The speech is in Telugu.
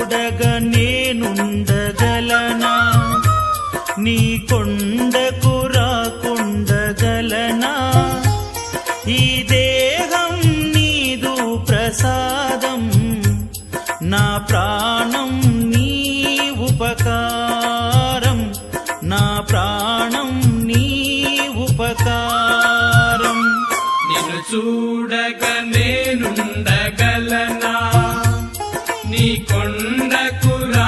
చూడగా నేనుండగలనా నీ కొండకు రాకుండగలనా ఈ దేహం నీదు ప్రసాదం నా ప్రాణం నీ ఉపకారం నా ప్రాణం నీ ఉపకారం నిన్ను చూడగా నేనుండగలనా నీ కొండకు రా